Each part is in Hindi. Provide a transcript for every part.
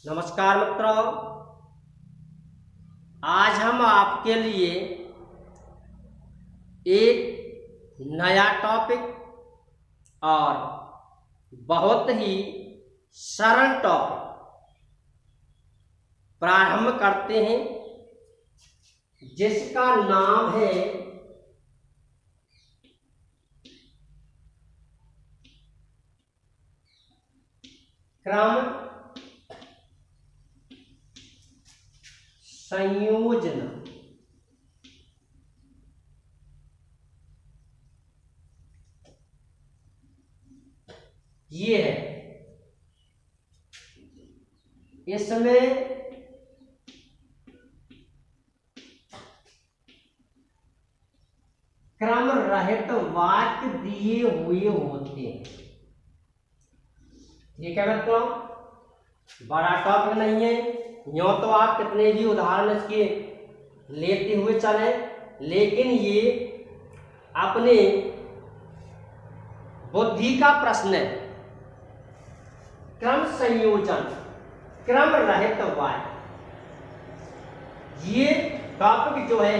नमस्कार मित्रों, आज हम आपके लिए एक नया टॉपिक और बहुत ही सरल टॉपिक प्रारंभ करते हैं, जिसका नाम है क्रम संयोजन। ये है, इसमें क्रम रहित वाक्य दिए हुए होते हैं। ठीक है मित्रों, बड़ा टॉपिक नहीं है, यूं तो आप कितने भी उदाहरण इसके लेते हुए चले, लेकिन ये अपने बुद्धि का प्रश्न है। क्रम संयोजन, क्रम रहित वाक्य, ये टॉपिक जो है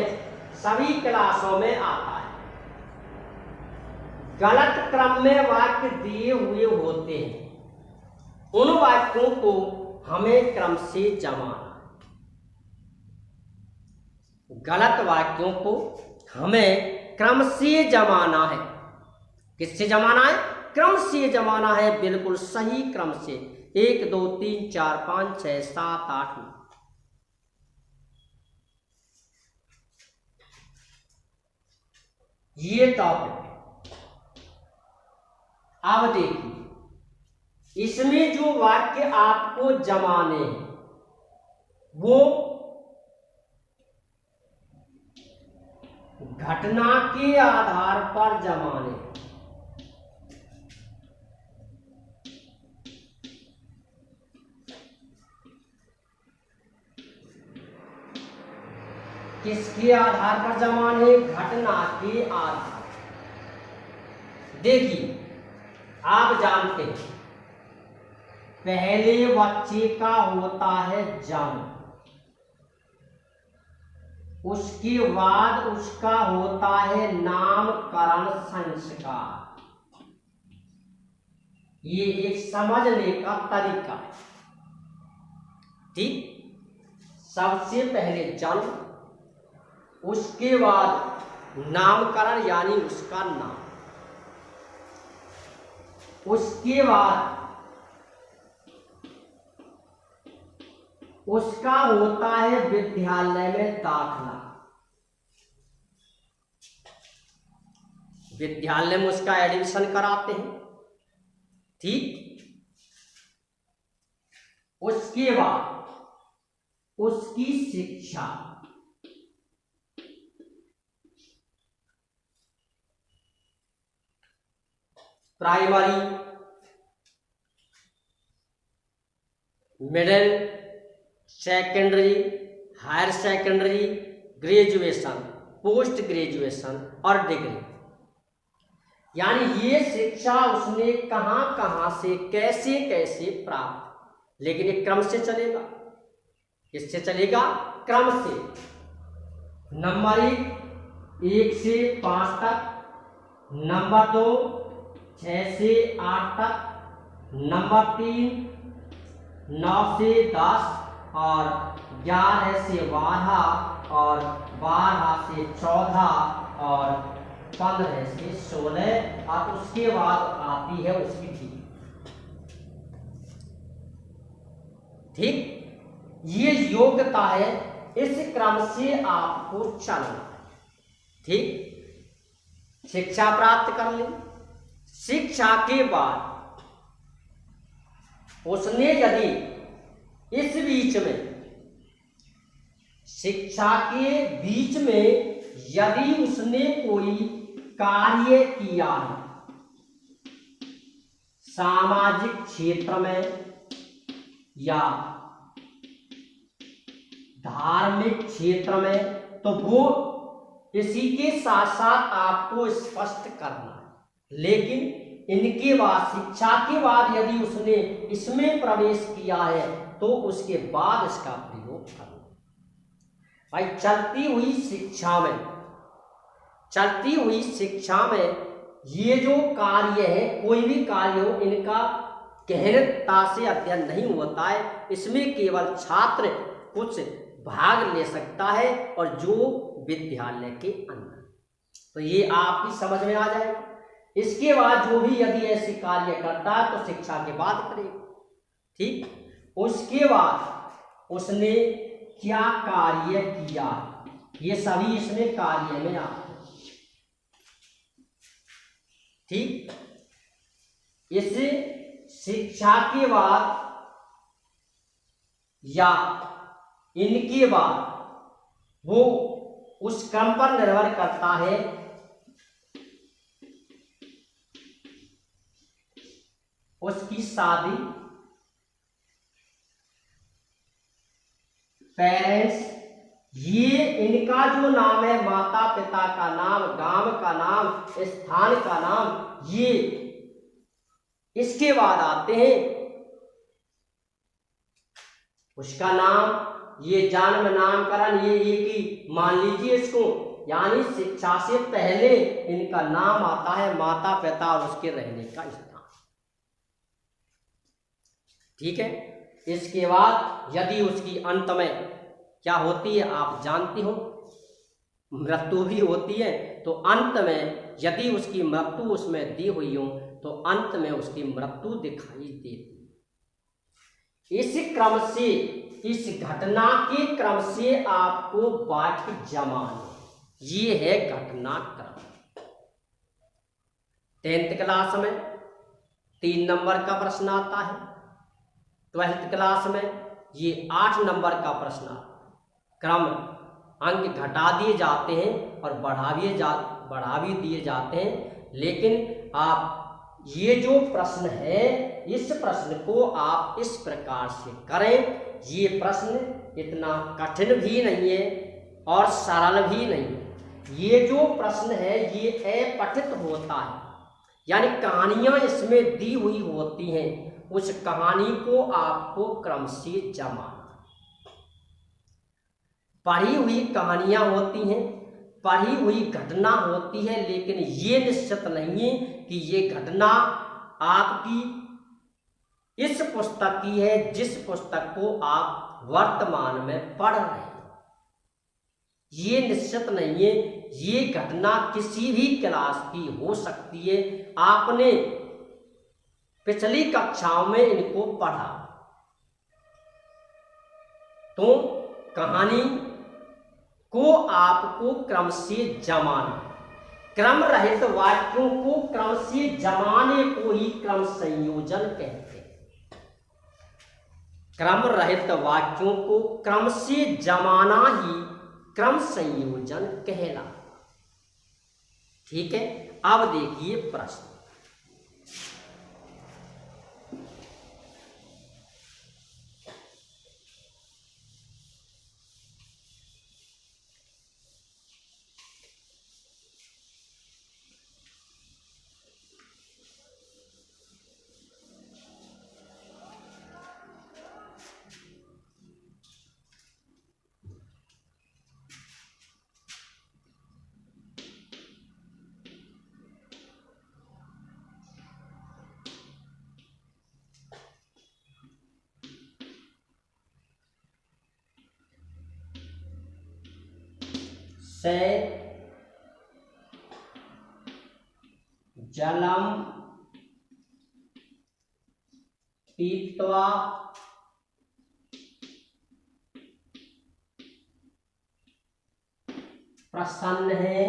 सभी क्लासों में आता है। गलत क्रम में वाक्य दिए हुए होते हैं, उन वाक्यों को हमें क्रम से जमाना। गलत वाक्यों को हमें क्रम से जमाना है। किससे जमाना है? क्रम से जमाना है, बिल्कुल सही क्रम से। 1 2 3 4 5 6 7 8 9। ये टॉपिक अब देखिए, इसमें जो वाक्य आपको जमाने हैं वो घटना के आधार पर जमाने हैं। किसके आधार पर जमाने? घटना के आधार। देखिए, आप जानते हैं पहले बच्चे का होता है जन्म, उसके बाद उसका होता है नामकरण संस्कार। ये एक समझने का तरीका है। ठीक, सबसे पहले जन्म, उसके बाद नामकरण यानी उसका नाम, उसके बाद उसका होता है विद्यालय में दाखला, विद्यालय में उसका एडमिशन कराते हैं। ठीक, उसके बाद उसकी शिक्षा, primary, middle, secondary, higher secondary, graduation, post graduation और डिग्री। यानी ये शिक्षा उसने कहां कहां से कैसे कैसे प्राप्त, लेकिन एक क्रम से चलेगा। किससे चलेगा? क्रम से। नंबर 1 से 5 तक, नंबर 2 6 से 8 तक, नंबर 3 9 से 10 और 11 से 12 और 12 से 14 और 15 से 16 और उसके बाद आती है उसकी ठीक। ये योग्यता है, इस क्रम से आपको चलना। ठीक, शिक्षा प्राप्त कर ली। शिक्षा के बाद उसने यदि इस बीच में, शिक्षा के बीच में यदि उसने कोई कार्य किया है, सामाजिक क्षेत्र में या धार्मिक क्षेत्र में, तो वो इसी के साथ साथ आपको स्पष्ट करना है। लेकिन इनके बाद शिक्षा के बाद यदि उसने इसमें प्रवेश किया है तो उसके बाद इसका प्रयोग करना। भाई चलती हुई शिक्षा में ये जो कार्य है, कोई भी कार्य हो, इनका गहनता से अध्ययन नहीं होता है। इसमें केवल छात्र कुछ भाग ले सकता है और जो विद्यालय के अंदर, तो ये आपकी समझ में आ जाएगा। इसके बाद जो भी यदि ऐसे कार्य करता है तो शिक्षा के बाद करेगा, ठीक। उसके बाद उसने क्या कार्य किया, ये सभी इसमें कार्य में आते हैं, ठीक। इस शिक्षा के बाद या इनके बाद वो उस क्रम पर निर्भर करता है उसकी शादी, पेरेंट्स, ये इनका जो नाम है, माता पिता का नाम, गांव का नाम, स्थान का नाम, ये इसके बाद आते हैं उसका नाम, ये जन्म नामकरण, ये एक ही मान लीजिए इसको, यानी शिक्षा से पहले इनका नाम आता है, माता पिता और उसके रहने का स्थान, ठीक है। इसके बाद यदि उसकी अंत में क्या होती है आप जानती हो, मृत्यु भी होती है, तो अंत में यदि उसकी मृत्यु उसमें दी हुई हो तो अंत में उसकी मृत्यु दिखाई देती है। इस क्रम से, इस घटना के क्रम से आपको वाक्य जमाना, ये है घटनाक्रम। 10th क्लास में 3 नंबर का प्रश्न आता है, 12th क्लास में ये 8 नंबर का प्रश्न आता है। क्रम अंक घटा दिए जाते हैं और बढ़ा भी दिए जाते हैं, लेकिन आप ये जो प्रश्न है, इस प्रश्न को आप इस प्रकार से करें। ये प्रश्न इतना कठिन भी नहीं है और सरल भी नहीं है। ये जो प्रश्न है ये अपठित होता है, यानी कहानियां इसमें दी हुई होती हैं, उस कहानी को आपको क्रम से जमाना। पढ़ी हुई कहानियां होती हैं, पढ़ी हुई घटना होती है, लेकिन ये निश्चित नहीं है कि ये घटना आपकी इस पुस्तक की है जिस पुस्तक को आप वर्तमान में पढ़ रहे हैं। ये निश्चित नहीं है, ये घटना किसी भी क्लास की हो सकती है। आपने पिछली कक्षाओं में इनको पढ़ा, तो कहानी को आपको क्रम से जमाना, क्रम रहित वाक्यों को क्रम से जमाने को ही क्रम संयोजन कहते हैं। क्रम रहित वाक्यों को क्रम से जमाना ही क्रम संयोजन कहलाता, ठीक है। अब देखिए प्रश्न, से जलम पीत्वा प्रसन्न है,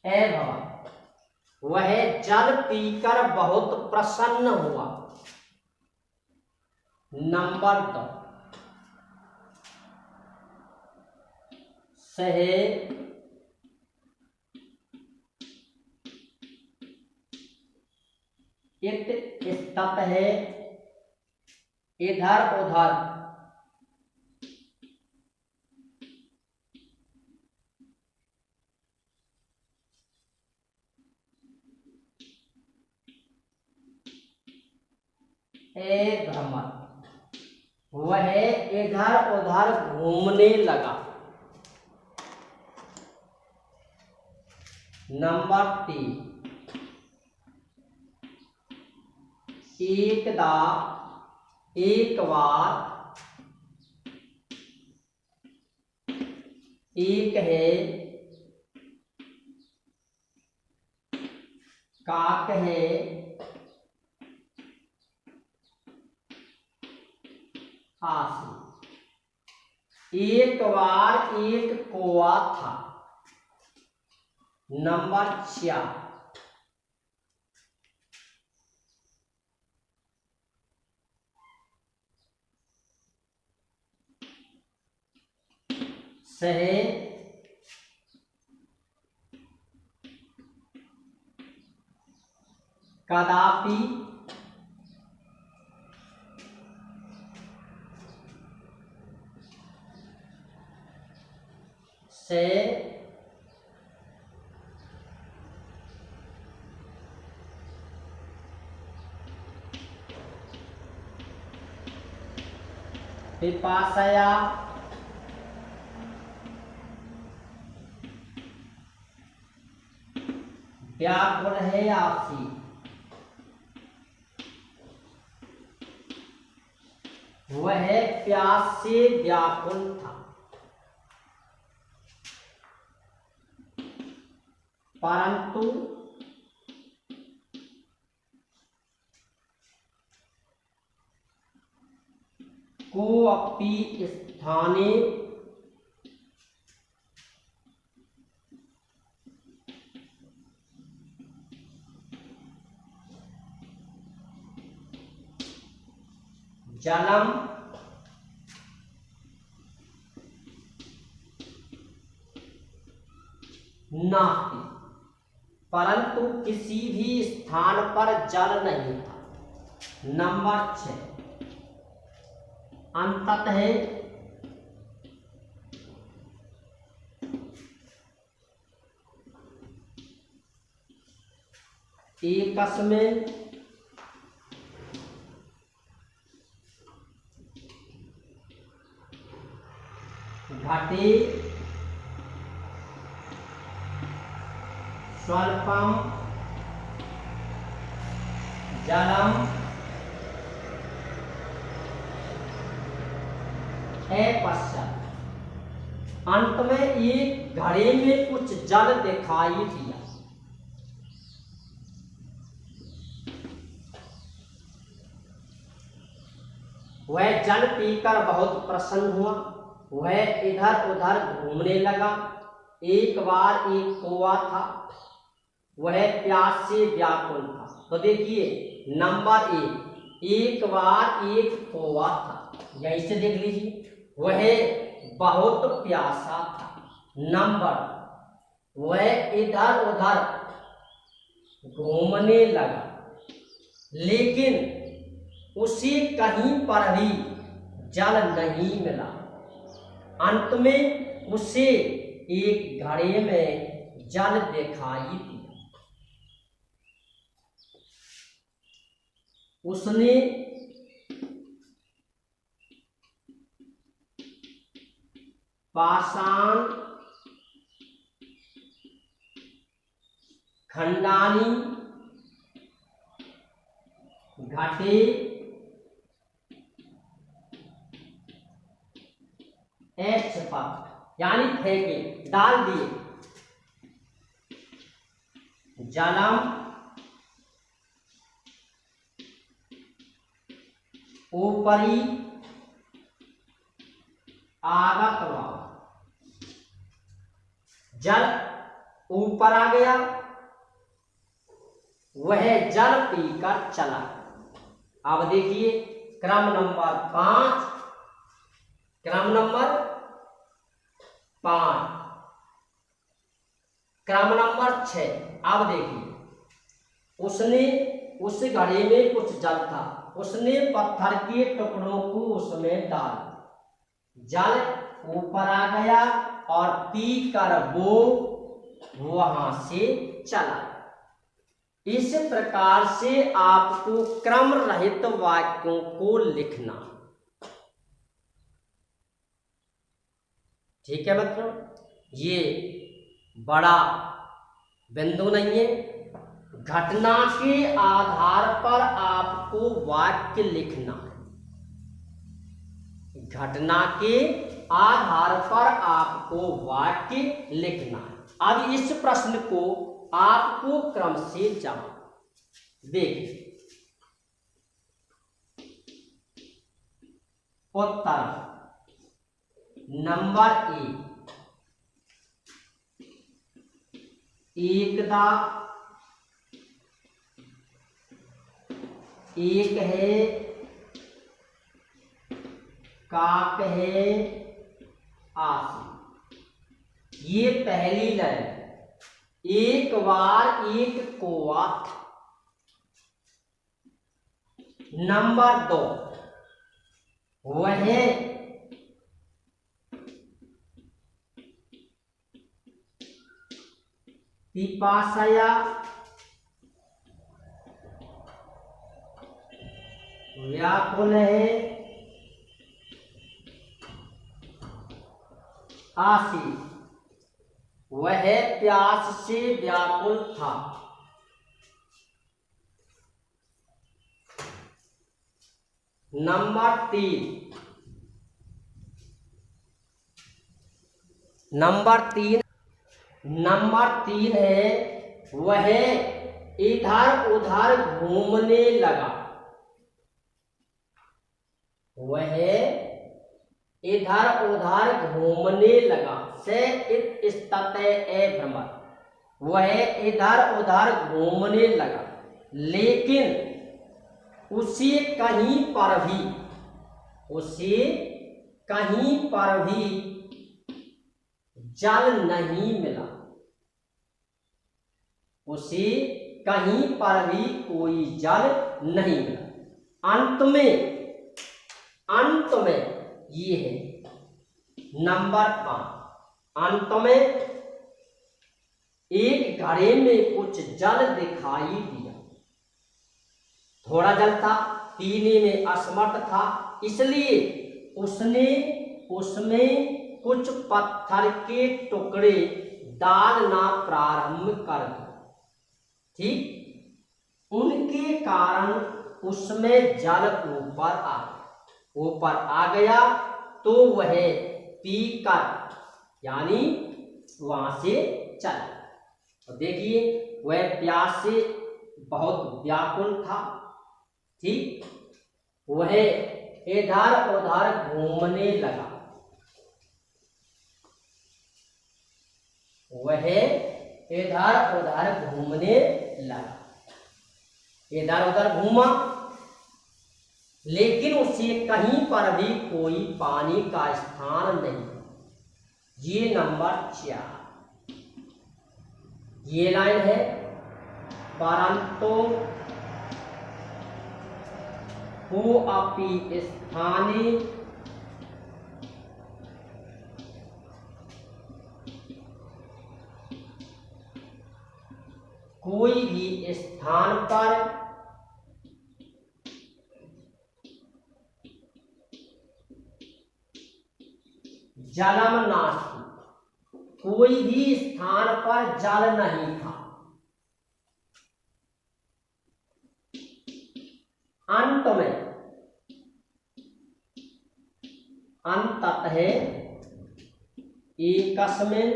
एवं वह जल पीकर बहुत प्रसन्न हुआ। नंबर 2, सहे इतस्तत है, इधर उधर ए भ्रमर, वह इधर उधर घूमने लगा। नंबर 3, एकदा, एक बार, एक है, काक है, आसी। एक बार एक कौवा था। नंबर 4, सहे, कदापि, से, पिपासया, व्याकुल है, आसी। वह प्यास से व्याकुल था, परंतु कोऽपि स्थाने जलम नास्ति, परंतु किसी भी स्थान पर जल नहीं था। नंबर 6, अंततः एकस्मिन् घटे स्वल्पम जलम अपश्यत्। अंत में एक घड़े में कुछ जल दिखाई दिया। वह जल पीकर बहुत प्रसन्न हुआ। वह इधर उधर घूमने लगा। एक बार एक कौवा था, वह प्यास से व्याकुल था। तो देखिए नंबर 1, एक बार एक कौवा था, यहीं से देख लीजिए, वह बहुत प्यासा था। नंबर, वह इधर उधर घूमने लगा, लेकिन उसे कहीं पर भी जल नहीं मिला। अंत में उसे एक घड़े में जल दिखाई दिया। उसने पाषाण खंडानी घटे क्षपथ, यानी फेंके, डाल दिए। जलम ऊपरी आगत हुआ, जल ऊपर आ गया, वह जल पीकर चला। अब देखिए क्रम नंबर 5, क्रम नंबर 5, क्रम नंबर 6। अब देखिए उसने उस घड़े में कुछ जल था, उसने पत्थर के टुकड़ों को उसमें डाल, जल ऊपर आ गया और पीकर वो वहां से चला। इस प्रकार से आपको क्रम रहित वाक्यों को लिखना। ठीक है मतलब, ये बड़ा बिंदु नहीं है। घटना के आधार पर आपको वाक्य लिखना है। घटना के आधार पर आपको वाक्य लिखना है। अब इस प्रश्न को आपको क्रम से जवाब देखिए। उत्तर नंबर 1, एकदा एक है, काक है, आसी। ये पहली लाइन। एक बार एक कौवा था। नंबर 2, वह पिपासया व्याकुल है, आसी। वह प्यास से व्याकुल था। नंबर 3, नंबर 3 है, वह इधर उधर घूमने लगा। वह इधर उधर घूमने लगा। से इत स्तते भ्रमर। वह इधर उधर घूमने लगा, लेकिन उसे कहीं पर भी जल नहीं मिला। उसे कहीं पर भी कोई जल नहीं मिला। अंत में ये है नंबर 5। अंत में एक घड़े में कुछ जल दिखाई दिया। थोड़ा जल था, पीने में असमर्थ था, इसलिए उसने उसमें कुछ पत्थर के टुकड़े डालना प्रारंभ कर दिया। ठीक, उनके कारण उसमें जल ऊपर आ गया। तो वह पीकर यानी वहां से चला। तो देखिए, वह प्यास से बहुत व्याकुल था। ठीक, वह इधर उधर घूमने लगा। वह इधर उधर घूमने लगा। इधर उधर घूमा, लेकिन उसे कहीं पर भी कोई पानी का स्थान नहीं। ये नंबर 4। ये लाइन है, परंतु को अपि स्थाने कोई भी स्थान पर जलम नास्ति। कोई भी स्थान पर जल नहीं था। अंत में अंततः एकस्मिन्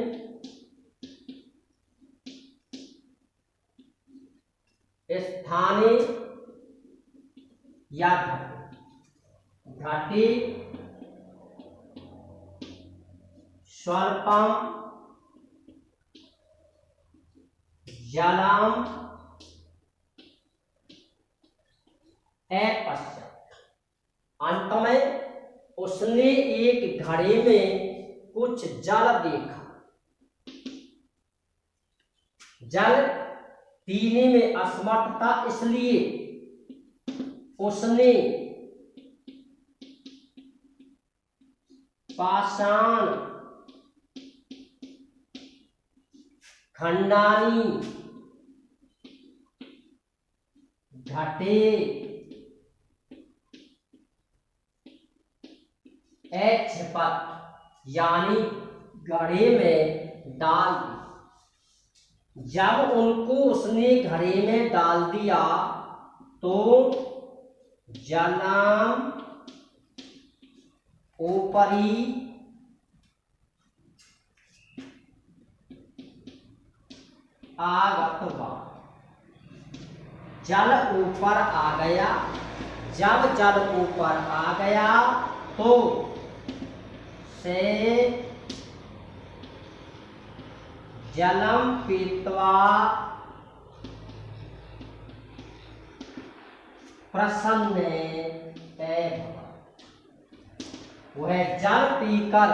स्थाने या घटे स्वल्पम जलम अपश्यत्। अंत में उसने एक घड़े में कुछ जल देखा। जल पीने में असमर्थ था, इसलिए उसने पाषाण खंडानी घटे, छिपत यानी घड़े में डाल दी। जब उनको उसने घड़े में डाल दिया तो जलम ऊपरी आगत हुआ। जल ऊपर आ गया। जब जल ऊपर आ गया तो से जलम पीत्वा प्रसन्न वह जल पीकर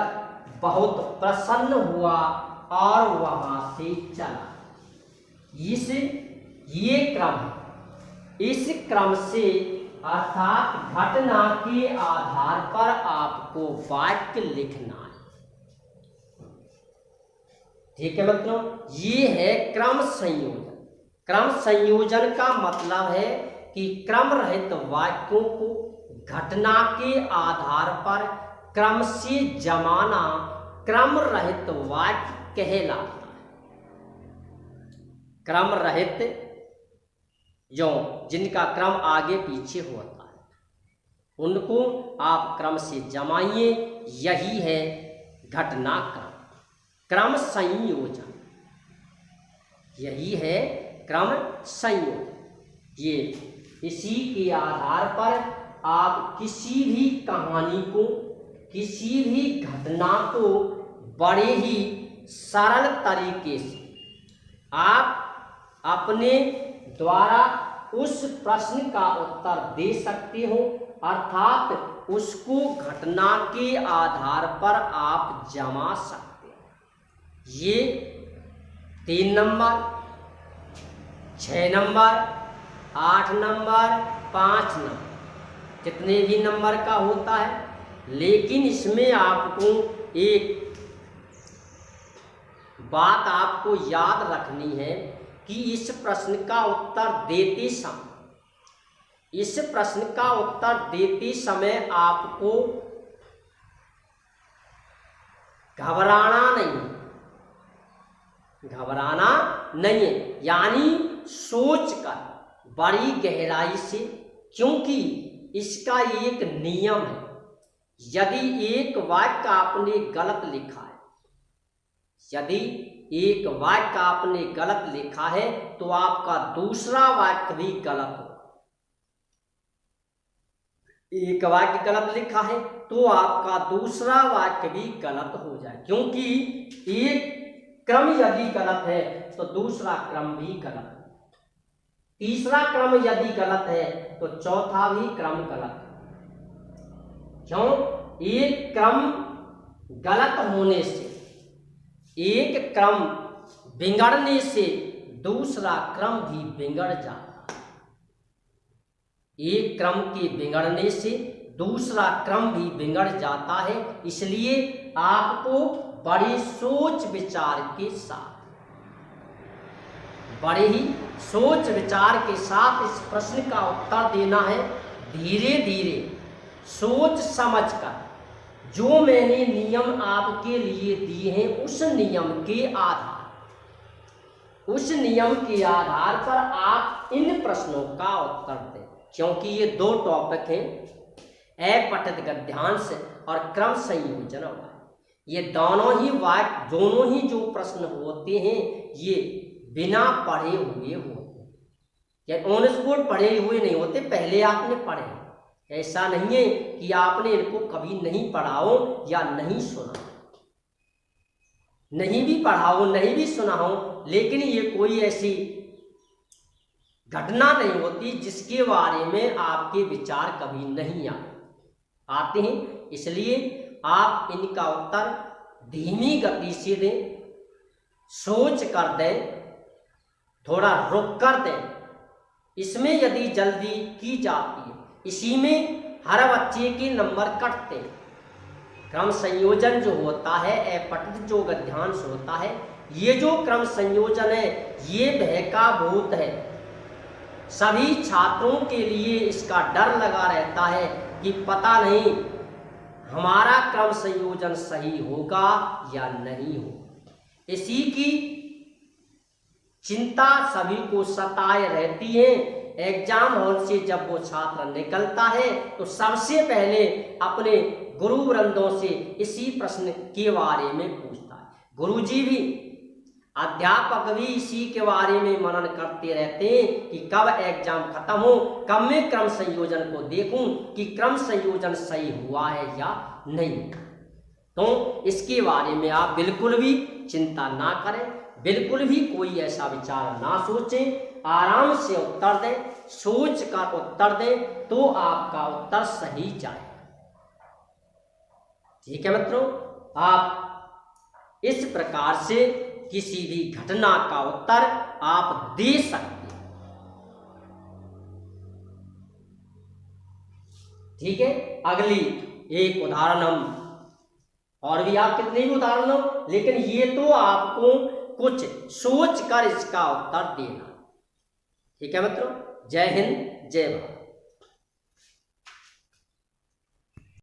बहुत प्रसन्न हुआ और वहां से चला। इस क्रम से अर्थात घटना के आधार पर आपको वाक्य लिखना है। ठीक है मतलब ये है क्रम संयोजन। क्रम संयोजन का मतलब है कि क्रम रहित वाक्यों को घटना के आधार पर क्रम से जमाना क्रम रहित वाक्य कहलाता है। क्रम रहित जो जिनका क्रम आगे पीछे होता है उनको आप क्रम से जमाइए, यही है घटनाक्रम। क्रम संयोजन यही है क्रम संयोजन। ये इसी के आधार पर आप किसी भी कहानी को, किसी भी घटना को बड़े ही सरल तरीके से आप अपने द्वारा उस प्रश्न का उत्तर दे सकते हो, अर्थात उसको घटना के आधार पर आप जमा सकते हो। ये 3 नंबर, 6 नंबर, 8 नंबर, 5 नंबर जितने भी नंबर का होता है, लेकिन इसमें आपको एक बात आपको याद रखनी है कि इस प्रश्न का उत्तर देते समय आपको घबराना नहीं है, यानी सोचकर बड़ी गहराई से, क्योंकि इसका एक नियम है। यदि एक वाक्य आपने गलत लिखा है, तो आपका दूसरा वाक्य भी गलत होगा। एक वाक्य गलत लिखा है तो आपका दूसरा वाक्य भी गलत हो जाए, क्योंकि एक क्रम यदि गलत है तो दूसरा क्रम भी गलत है, तीसरा क्रम यदि गलत है तो चौथा भी क्रम गलत है। क्यों? एक क्रम गलत होने से, एक क्रम बिगड़ने से दूसरा क्रम भी बिगड़ जाता है। एक क्रम के बिगड़ने से दूसरा क्रम भी बिगड़ जाता है। इसलिए आपको बड़ी सोच विचार के साथ, बड़े ही सोच विचार के साथ इस प्रश्न का उत्तर देना है। धीरे धीरे सोच समझकर जो मैंने नियम आपके लिए दिए हैं उस नियम के आधार पर आप इन प्रश्नों का उत्तर दें, क्योंकि ये 2 टॉपिक हैं, अपठित गद्यांश और क्रम संयोजन। ये दोनों ही जो प्रश्न होते हैं ये बिना पढ़े हुए होते हैं, या ऑन स्पॉट पढ़े हुए नहीं होते, पहले आपने पढ़े। ऐसा नहीं है कि आपने इनको कभी नहीं पढ़ा हो या नहीं सुना, नहीं भी पढ़ा हो, नहीं भी सुना हो, लेकिन ये कोई ऐसी घटना नहीं होती जिसके बारे में आपके विचार कभी नहीं आते हैं। इसलिए आप इनका उत्तर धीमी गति से दें, सोच कर दें, थोड़ा रुक कर दें। इसमें यदि जल्दी की जाती है, इसी में हर बच्चे के नंबर कटते हैं। क्रम संयोजन जो होता है, अपठित जो गद्यांश होता है, ये जो क्रम संयोजन है ये भय का भूत है। सभी छात्रों के लिए इसका डर लगा रहता है कि पता नहीं हमारा क्रम संयोजन सही होगा या नहीं होगा। इसी की चिंता सभी को सताए रहती है। एग्जाम हॉल से जब वो छात्र निकलता है तो सबसे पहले अपने गुरु वृंदों से इसी प्रश्न के बारे में पूछता है। गुरुजी भी, अध्यापक भी इसी के बारे में मनन करते रहते हैं कि कब एग्जाम खत्म हो, कब मैं क्रम संयोजन को देखूं कि क्रम संयोजन सही हुआ है या नहीं। तो इसके बारे में आप बिल्कुल भी चिंता ना करें, बिल्कुल भी कोई ऐसा विचार ना सोचें, आराम से उत्तर दें, सोच कर उत्तर दें तो आपका उत्तर सही जाएगा। ठीक है मित्रों, आप इस प्रकार से किसी भी घटना का उत्तर आप दे सकते हैं। ठीक है, अगली एक उदाहरण हम, और भी आप कितने भी उदाहरण हो, लेकिन ये तो आपको कुछ सोच कर इसका उत्तर देना। ठीक है मित्रों, जय हिंद, जय भारत।